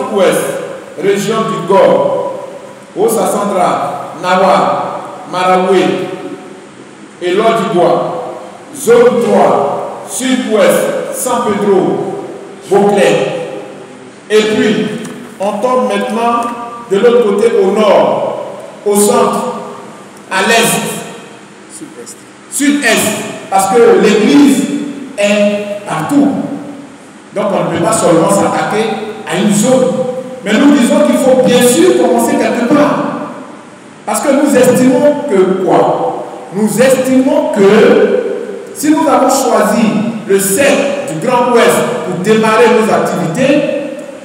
Sud-Ouest, région du Gord, Haut-Sassandra, Nawa, Maraoué et l'Or-du-Bois, zone 3, Sud-Ouest, San Pedro, Beauclerc. Et puis, on tombe maintenant de l'autre côté au nord, au centre, à l'est, sud-est, parce que l'église est partout. Donc on ne peut pas seulement s'attaquer à une zone. Mais nous disons qu'il faut bien sûr commencer quelque part. Parce que nous estimons que quoi? Nous estimons que si nous avons choisi le cercle du Grand Ouest pour démarrer nos activités,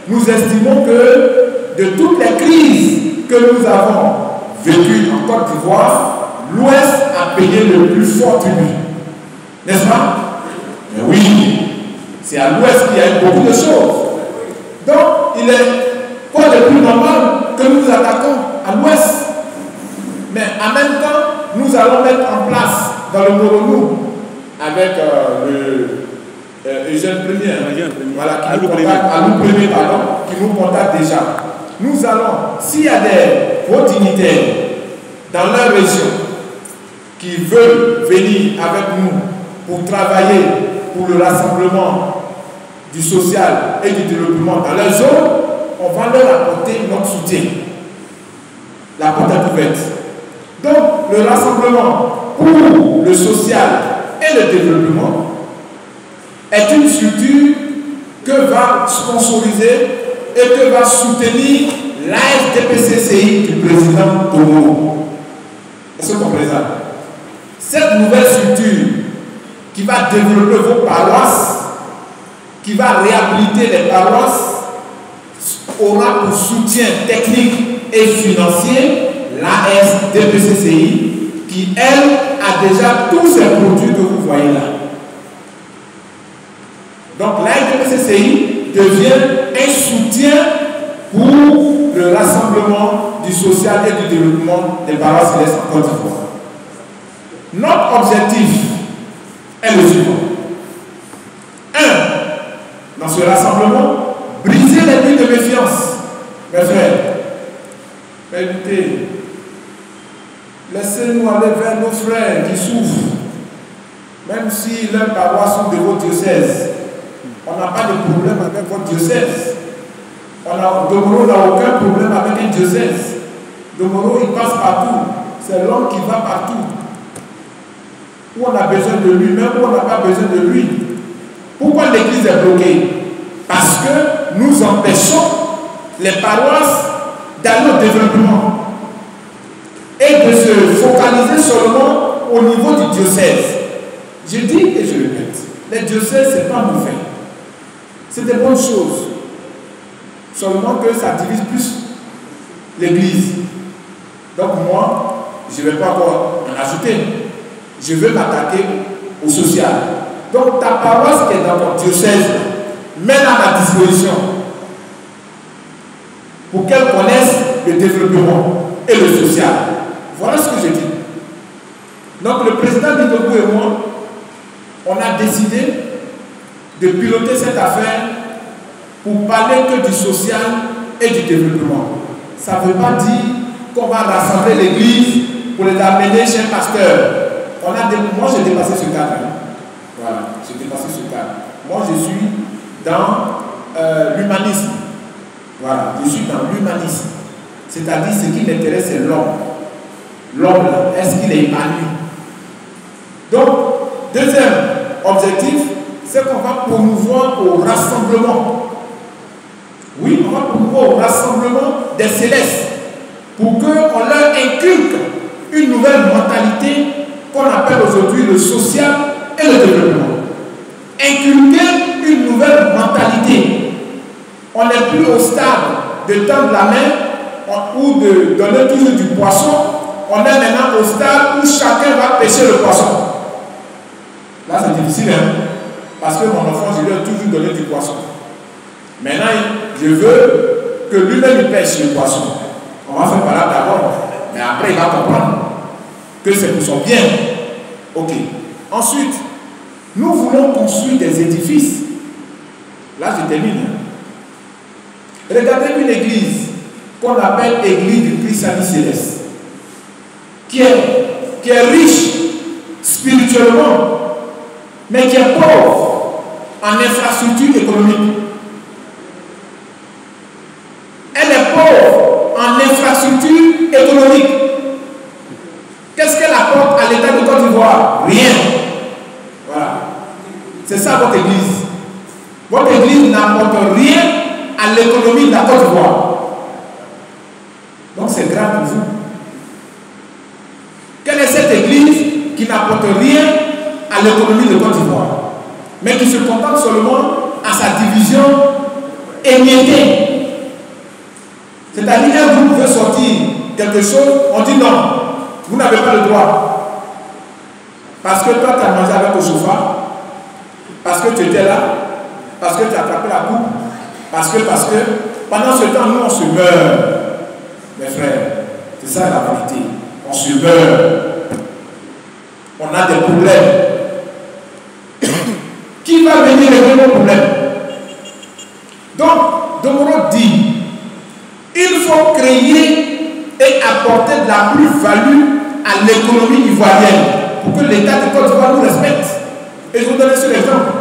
nous estimons que de toutes les crises que nous avons vécues en Côte d'Ivoire, l'Ouest a payé le plus fort tribut. N'est-ce pas? Mais oui, c'est à l'Ouest qu'il y a eu beaucoup de choses. Donc, il est quoi de plus normal que nous nous attaquons à l'Ouest? Mais en même temps, nous allons mettre en place dans le Moronou, avec Eugène Premier, voilà, qui nous contacte déjà. Nous allons, s'il y a des hauts dignitaires dans leur région qui veulent venir avec nous pour travailler pour le rassemblement du social et du développement dans leur zone, on va leur apporter notre soutien. La porte est ouverte. Donc, le rassemblement pour le social et le développement est une structure que va sponsoriser et que va soutenir l'ASDPCCI du président Togo. Est-ce que vous comprenez ça? Cette nouvelle structure qui va développer vos paroisses, qui va réhabiliter les paroisses, aura pour soutien technique et financier l'ASDPCCI qui, elle, a déjà tous ces produits que vous voyez là. Donc l'ASDPCCI devient un soutien pour le rassemblement du social et du développement des paroisses célestes en Côte d'Ivoire. Notre objectif est le suivant. 1. Dans ce rassemblement, briser les lignes de méfiance. Mes frères, écoutez, laissez-nous aller vers nos frères qui souffrent, même si leurs paroisses sont de vos diocèses. On n'a pas de problème avec votre diocèse. Domoro n'a aucun problème avec un diocèse. Domoro, il passe partout. C'est l'homme qui va partout. Où on a besoin de lui, même où on n'a pas besoin de lui. Pourquoi l'église est bloquée? Parce que nous empêchons les paroisses d'aller au développement et de se focaliser seulement au niveau du diocèse. Je dis et je répète, les diocèses, ce n'est pas mauvais. C'est des bonnes choses. Seulement que ça divise plus l'église. Donc moi, je ne vais pas encore en ajouter. Je veux m'attaquer au social. Donc ta paroisse qui est dans ton diocèse, mets-la à ma disposition pour qu'elle connaisse le développement et le social. Voilà ce que je dis. Donc le président Bidogou et moi, on a décidé de piloter cette affaire pour parler que du social et du développement. Ça ne veut pas dire qu'on va rassembler l'église pour les amener chez un pasteur. Moi, j'ai dépassé ce cadre. Voilà, j'ai dépassé ce cadre. Moi, je suis dans l'humanisme. Voilà, je suis dans l'humanisme. C'est-à-dire, ce qui m'intéresse, c'est l'homme. L'homme, est-ce qu'il est épanoui? Donc, deuxième objectif, c'est qu'on va promouvoir au rassemblement. Oui, on va promouvoir au rassemblement des célestes pour qu'on leur inculque une nouvelle mentalité qu'on appelle aujourd'hui le social et le développement. Inculquer une nouvelle mentalité. On n'est plus au stade de tendre la main ou de donner toujours du poisson. On est maintenant au stade où chacun va pêcher le poisson. Là, c'est difficile, hein? Parce que mon enfant, je lui ai toujours donné du poisson. Maintenant, je veux que lui-même pêche le poisson. On va faire par là d'abord, mais après, il va comprendre que c'est pour son bien. Ok. Ensuite, nous voulons construire des édifices. Là, je termine. Regardez une église qu'on appelle église du Christ Saint Céleste, qui est riche spirituellement, mais qui est pauvre en infrastructure économique. Elle est pauvre en infrastructure économique. Qu'est-ce qu'elle apporte à l'État de Côte d'Ivoire? Rien. Voilà. C'est ça votre église. Votre église n'apporte rien à l'économie de la Côte d'Ivoire. Donc c'est grave pour vous. Quelle est cette église qui n'apporte rien à l'économie de Côte d'Ivoire, mais qui se contente seulement à sa division émiettée? C'est-à-dire que vous pouvez sortir quelque chose, on dit non, vous n'avez pas le droit. Parce que toi tu as mangé avec le chauffard, parce que tu étais là, parce que tu as attrapé la coupe, parce que pendant ce temps nous on se meurt. Mes frères, c'est ça la vérité. On se meurt. On a des problèmes. Qui va venir régler nos problèmes? Donc, Domoro dit, il faut créer et apporter de la plus-value à l'économie ivoirienne pour que l'État de Côte d'Ivoire nous respecte. Et je vous donne cet exemple.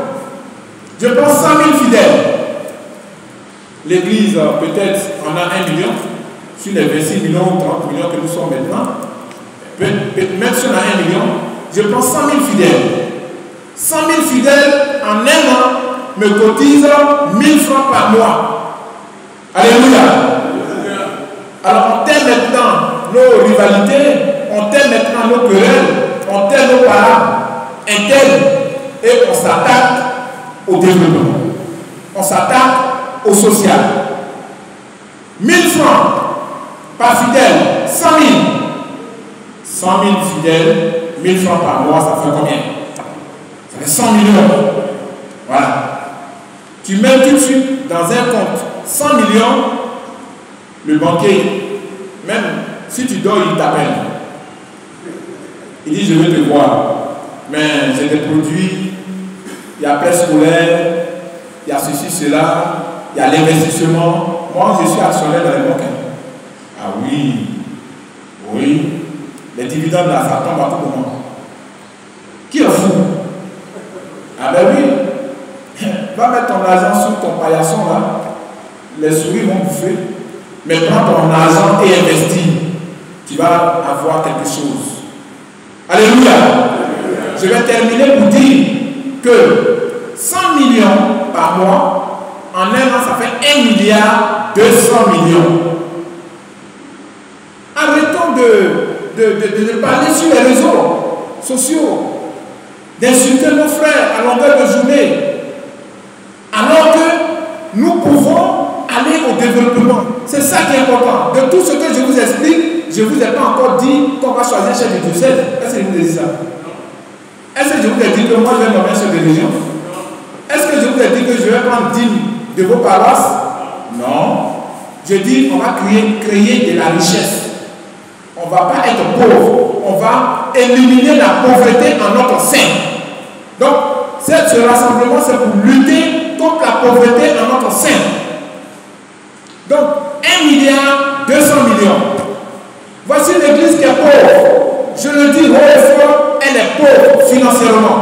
Je prends 100 000 fidèles. L'église, peut-être, en a 1 million. Sur les 26 millions ou 30 millions que nous sommes maintenant, même si on a 1 million, je prends 100 000 fidèles. 100 000 fidèles en 1 an me cotisent 1 000 francs par mois. Alléluia. Alors on tait maintenant nos rivalités, on tait maintenant nos querelles, on tait nos parents internes et on s'attaque au développement. On s'attaque au social. 1 000 francs par fidèle, 100 000. 100 000 fidèles, 1 000 francs par mois, ça fait combien? Ça fait 100 millions. Voilà. Tu mets tout de suite dans un compte 100 millions, le banquier, même si tu dors, il t'appelle. Il dit, je veux te voir. Mais j'ai des produits, il y a presse scolaire, il y a ceci, cela, il y a l'investissement. Moi, je suis actionnaire dans les banques. Ah oui, oui, les dividendes là, ça tombe à tout moment. Qui est fou? Ah ben oui, va mettre ton argent sur ton paillasson là, les souris vont bouffer, mais prends ton argent et investis, tu vas avoir quelque chose. Alléluia. Je vais terminer pour dire que 100 millions par mois, en 1 an, ça fait 1 milliard 200 millions. Arrêtons de parler sur les réseaux sociaux, d'insulter nos frères à longueur de journée, alors que nous pouvons aller au développement. C'est ça qui est important. De tout ce que je vous explique, je ne vous ai pas encore dit qu'on va choisir chef de diocèse. Est-ce que je vous ai dit ça? Est-ce que je vous ai dit que moi je vais nommer chef de région? Est-ce que je vous ai dit que je vais prendre 10 de vos paroisses? Non. Je dis qu'on va créer de la richesse. On ne va pas être pauvre. On va éliminer la pauvreté en notre sein. Donc, ce rassemblement, c'est pour lutter contre la pauvreté en notre sein. Donc, 1 milliard 200 millions. Voici une église qui est pauvre. Je le dis haut et fort, elle est pauvre financièrement.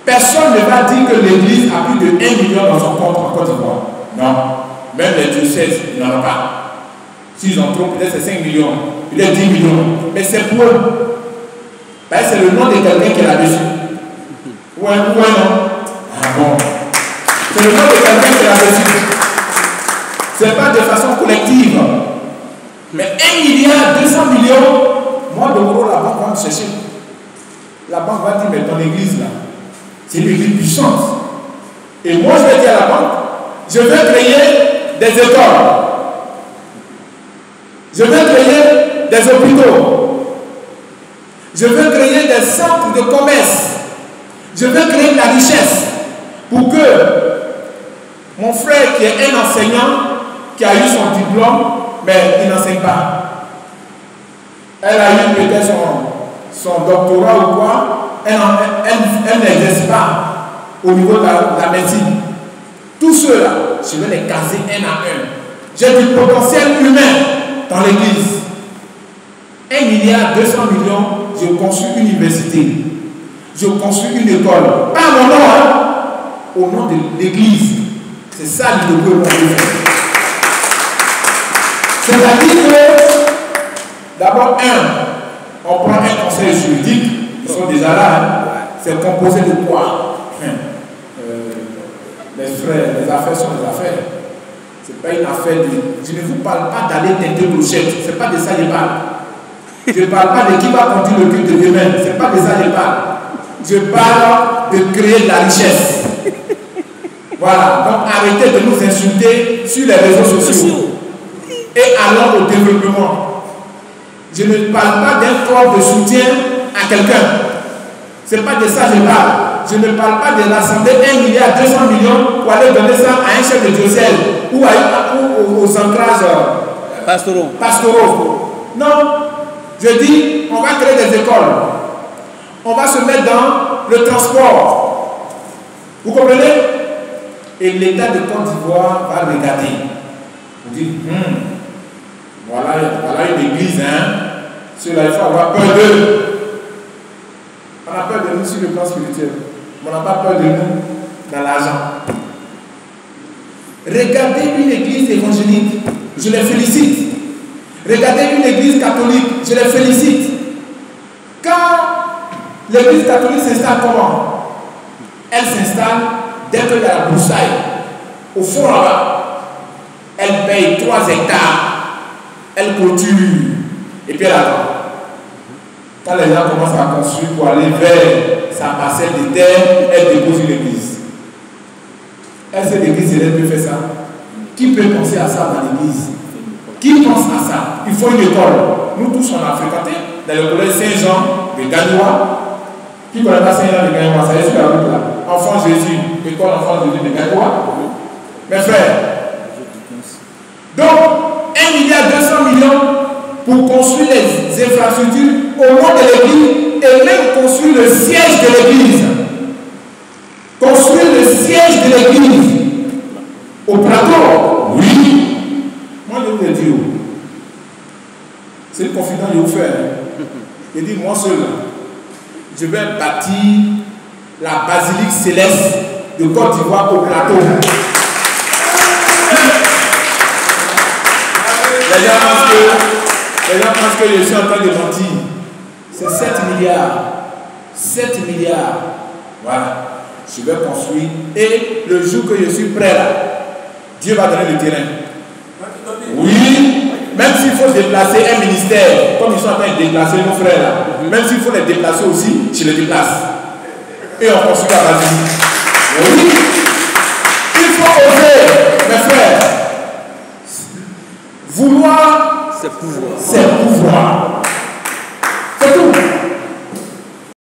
Personne ne va dire que l'église a plus de 1 million dans son compte en Côte d'Ivoire. Non. Même les diocèses, ils n'en ont pas. S'ils en trouvent, peut-être c'est 5 millions, peut-être 10 millions. Mais c'est pour eux. Ben, c'est le nom de quelqu'un qui est là-dessus. Ouais, non? Ah bon. C'est le nom de quelqu'un qui est là-dessus. Ce n'est pas de façon collective. Mais 1 milliard 200 millions, moi, de gros, la banque va me chercher. La banque va dire, mais ton église là, c'est une église puissante. Et moi, je vais dire à la banque, je vais créer des écoles. Je vais créer des hôpitaux. Je vais créer des centres de commerce. Je vais créer de la richesse pour que mon frère qui est un enseignant, qui a eu son diplôme, mais il n'enseigne pas. Elle a eu peut-être son doctorat ou quoi, elle n'exerce pas au niveau de la médecine. Tous ceux-là, je vais les caser un à un J'ai du potentiel humain dans l'église. 1 milliard 200 millions, je construis une université. Je construis une école. Pas à mon nom, hein, au nom de l'église. C'est ça le gouvernement veut faire. C'est-à-dire que, d'abord, on prend un conseil juridique, ils sont déjà là, hein. C'est composé de quoi? Les frères, les affaires sont des affaires. Ce n'est pas une affaire de... Je ne vous parle pas d'aller tenter brochette. Ce n'est pas de ça que je parle. Je ne parle pas de qui va conduire le culte de demain. Ce n'est pas de ça que je parle. Je parle de créer de la richesse. Voilà. Donc arrêtez de nous insulter sur les réseaux sociaux. Et allons au développement. Je ne parle pas d'un corps de soutien à quelqu'un. Ce n'est pas de ça que je parle. Je ne parle pas de rassembler 1 milliard 200 millions pour aller donner ça à un chef de diocèse ou aux ancrages pastoraux. Non, je dis, on va créer des écoles. On va se mettre dans le transport. Vous comprenez? Et l'État de Côte d'Ivoire va regarder. Vous dites, voilà une église, hein. Cela, il faut avoir peur d'eux. On a peur de nous sur le plan spirituel. On n'a pas peur de nous dans l'argent. Regardez une église évangélique, je les félicite. Regardez une église catholique, je les félicite. Quand l'église catholique s'installe comment? Elle s'installe dès qu'il y a la broussaille. Au fond là-bas, elle paye 3 hectares. Elle clôture. Et puis elle attend. Quand les gens commencent à construire pour aller vers sa parcelle de terre, elle dépose une église. Est-ce que l'église peut faire ça? Qui peut penser à ça dans l'église? Qui pense à ça? Il faut une école. Nous tous, on a fréquenté dans le collège Saint-Jean de Gagnois. Qui ne connaît pas Saint-Jean de Gagnois? Ça y est sur la route là. Enfant Jésus, école Enfant Jésus de Gagnois. Mes frères. Donc, 1 milliard 200 millions pour construire les infrastructures au nom de l'église et même construire le siège de l'église. Construire le siège de l'église au plateau. Oui. Moi, je vous le dis. C'est une confidence que je vous fais. Je dis, moi seul, je vais bâtir la basilique céleste de Côte d'Ivoire au plateau. Les gens pensent que je suis en train de mentir. C'est 7 milliards. 7 milliards. Voilà. Je vais construire. Et le jour que je suis prêt là, Dieu va donner le terrain. Oui. Même s'il faut se déplacer un ministère, comme ils sont en train de déplacer nos frères là, même s'il faut les déplacer aussi, je les déplace. Et on construit la basilique. Oui. Il faut oser, mes frères. Vouloir, c'est pouvoir.